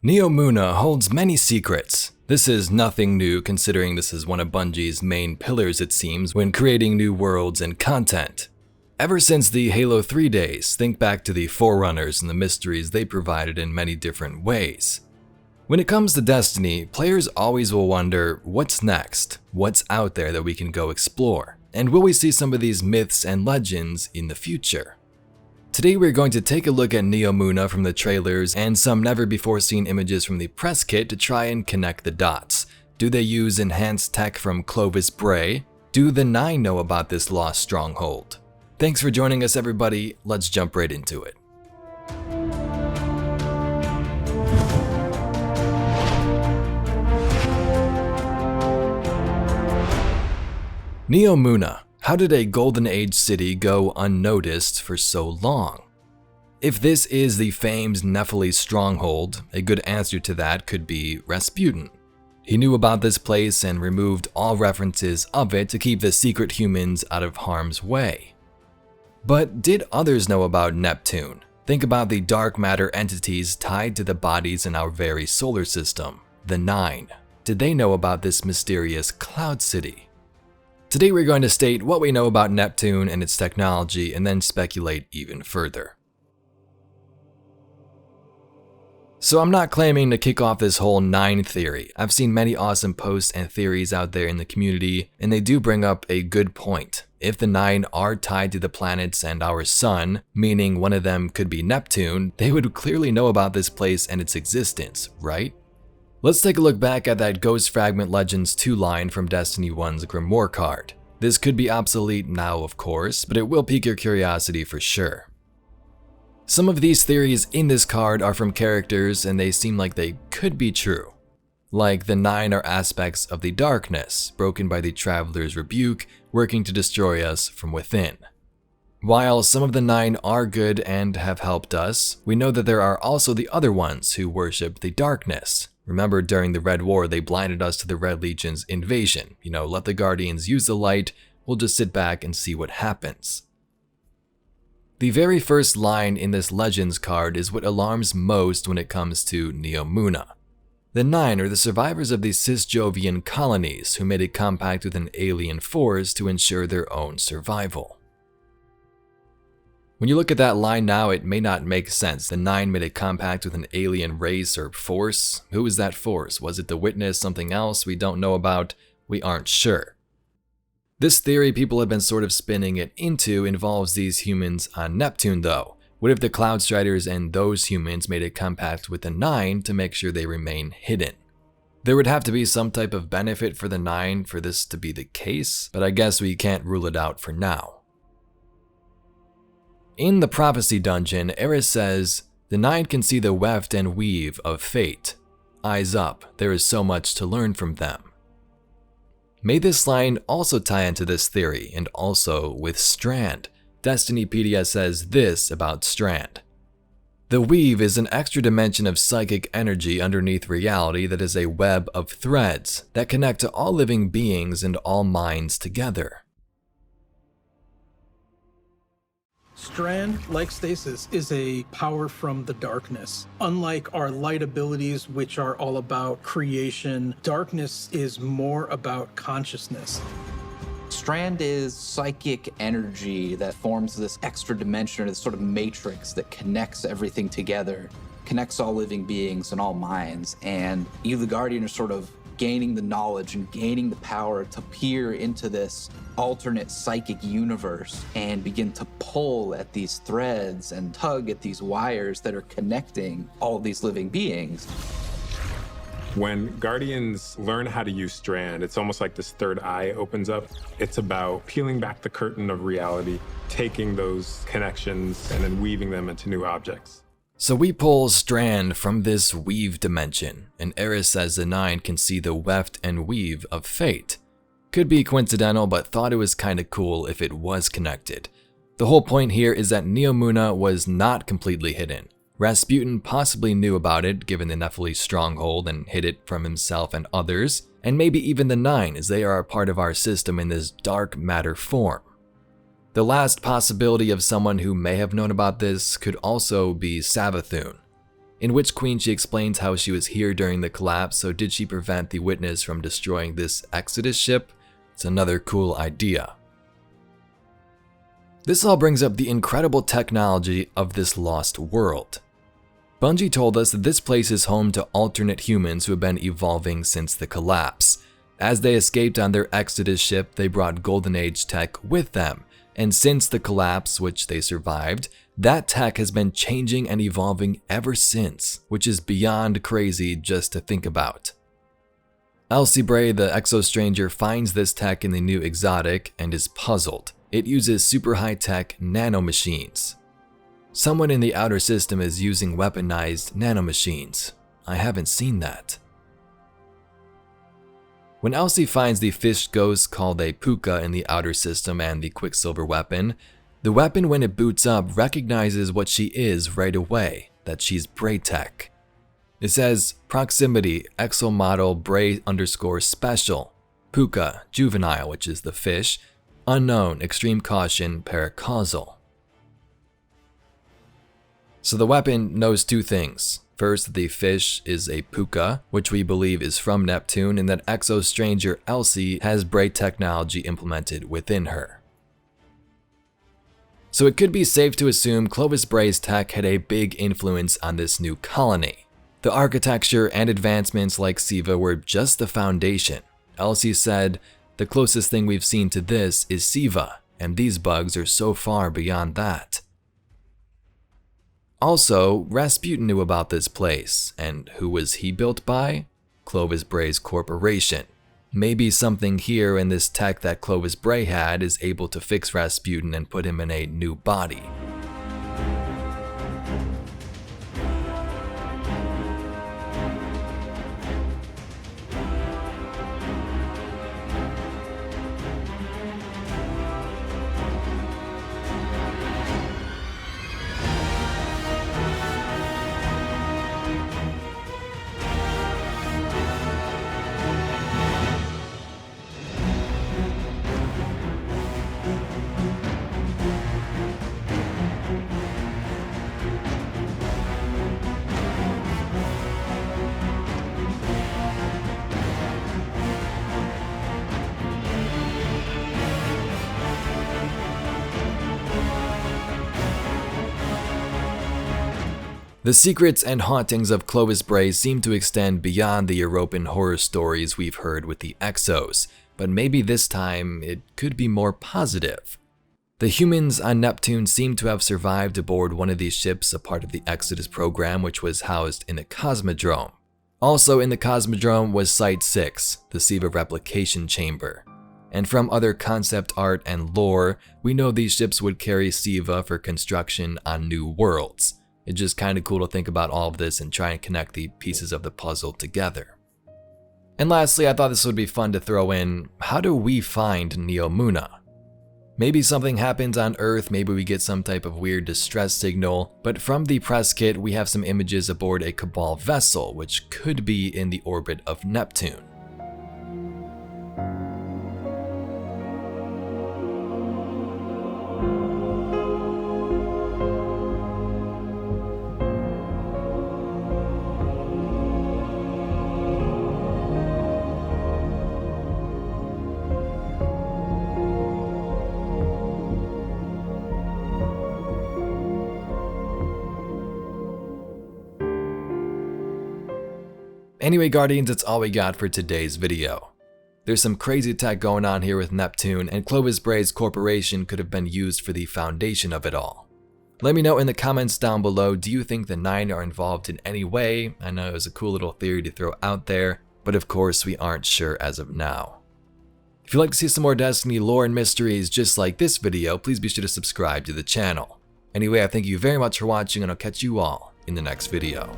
Neomuna holds many secrets. This is nothing new considering this is one of Bungie's main pillars it seems when creating new worlds and content. Ever since the Halo 3 days, think back to the forerunners and the mysteries they provided in many different ways. When it comes to Destiny, players always will wonder, what's next? What's out there that we can go explore? And will we see some of these myths and legends in the future? Today we're going to take a look at Neomuna from the trailers and some never-before-seen images from the press kit to try and connect the dots. Do they use enhanced tech from Clovis Bray? Do the Nine know about this lost stronghold? Thanks for joining us, everybody. Let's jump right into it. Neomuna. How did a Golden Age city go unnoticed for so long? If this is the famed Nephilim stronghold, a good answer to that could be Rasputin. He knew about this place and removed all references of it to keep the secret humans out of harm's way. But did others know about Neptune? Think about the dark matter entities tied to the bodies in our very solar system, the Nine. Did they know about this mysterious cloud city? Today we're going to state what we know about Neptune and its technology and then speculate even further. So I'm not claiming to kick off this whole Nine theory. I've seen many awesome posts and theories out there in the community, and they do bring up a good point. If the Nine are tied to the planets and our sun, meaning one of them could be Neptune, they would clearly know about this place and its existence, right? Let's take a look back at that Ghost Fragment Legends 2 line from Destiny 1's Grimoire card. This could be obsolete now, of course, but it will pique your curiosity for sure. Some of these theories in this card are from characters and they seem like they could be true. Like the Nine are aspects of the darkness, broken by the Traveler's rebuke, working to destroy us from within. While some of the Nine are good and have helped us, we know that there are also the other ones who worship the darkness. Remember, during the Red War, they blinded us to the Red Legion's invasion. Let the Guardians use the light, we'll just sit back and see what happens. The very first line in this Legends card is what alarms most when it comes to Neomuna. The Nine are the survivors of the Cisjovian colonies who made a compact with an alien force to ensure their own survival. When you look at that line now, it may not make sense. The Nine made a compact with an alien race or force. Who is that force? Was it the Witness, something else we don't know about? We aren't sure. This theory people have been sort of spinning it into involves these humans on Neptune though. What if the Cloud Striders and those humans made a compact with the Nine to make sure they remain hidden? There would have to be some type of benefit for the Nine for this to be the case, but I guess we can't rule it out for now. In the Prophecy Dungeon, Eris says, "The Nine can see the weft and weave of fate. Eyes up, there is so much to learn from them." May this line also tie into this theory, and also with Strand. Destinypedia says this about Strand. "The weave is an extra dimension of psychic energy underneath reality that is a web of threads that connect to all living beings and all minds together." Strand, like stasis, is a power from the darkness. Unlike our light abilities, which are all about creation, darkness is more about consciousness. Strand is psychic energy that forms this extra dimension, or this sort of matrix that connects everything together, connects all living beings and all minds. And you, the Guardian, are sort of gaining the knowledge and gaining the power to peer into this alternate psychic universe and begin to pull at these threads and tug at these wires that are connecting all these living beings. When Guardians learn how to use Strand, it's almost like this third eye opens up. It's about peeling back the curtain of reality, taking those connections and then weaving them into new objects. So we pull Strand from this weave dimension, and Eris says the Nine can see the weft and weave of fate. Could be coincidental, but thought it was kinda cool if it was connected. The whole point here is that Neomuna was not completely hidden. Rasputin possibly knew about it given the Nephilim stronghold and hid it from himself and others, and maybe even the Nine as they are a part of our system in this dark matter form. The last possibility of someone who may have known about this could also be Savathun. In which Queen she explains how she was here during the collapse, so did she prevent the Witness from destroying this Exodus ship? It's another cool idea. This all brings up the incredible technology of this lost world. Bungie told us that this place is home to alternate humans who have been evolving since the collapse. As they escaped on their Exodus ship, they brought Golden Age tech with them, and since the collapse, which they survived, that tech has been changing and evolving ever since, which is beyond crazy just to think about. Eris Bray, the exo-stranger, finds this tech in the new exotic and is puzzled. It uses super high-tech nanomachines. Someone in the outer system is using weaponized nanomachines. I haven't seen that. When Elsie finds the fish ghost called a puka in the outer system and the Quicksilver weapon, the weapon when it boots up recognizes what she is right away, that she's Bray tech. It says proximity exo model Bray _ special, puka juvenile, which is the fish, unknown extreme caution paracausal. So the weapon knows two things. First, the fish is a puka, which we believe is from Neptune, and that exo-stranger Elsie has Bray technology implemented within her. So it could be safe to assume Clovis Bray's tech had a big influence on this new colony. The architecture and advancements like Siva were just the foundation. Elsie said, "The closest thing we've seen to this is Siva, and these bugs are so far beyond that." Also, Rasputin knew about this place, and who was he built by? Clovis Bray's corporation. Maybe something here in this tech that Clovis Bray had is able to fix Rasputin and put him in a new body. The secrets and hauntings of Clovis Bray seem to extend beyond the European horror stories we've heard with the Exos, but maybe this time it could be more positive. The humans on Neptune seem to have survived aboard one of these ships, a part of the Exodus program, which was housed in the Cosmodrome. Also in the Cosmodrome was Site 6, the Siva replication chamber. And from other concept art and lore, we know these ships would carry Siva for construction on new worlds. It's just kind of cool to think about all of this and try and connect the pieces of the puzzle together. And lastly, I thought this would be fun to throw in, how do we find Neomuna? Maybe something happens on Earth, maybe we get some type of weird distress signal, but from the press kit we have some images aboard a Cabal vessel, which could be in the orbit of Neptune. Anyway, Guardians, that's all we got for today's video. There's some crazy tech going on here with Neptune, and Clovis Bray's corporation could have been used for the foundation of it all. Let me know in the comments down below, do you think the 9 are involved in any way? I know it was a cool little theory to throw out there, but of course we aren't sure as of now. If you'd like to see some more Destiny lore and mysteries just like this video, please be sure to subscribe to the channel. Anyway, I thank you very much for watching, and I'll catch you all in the next video.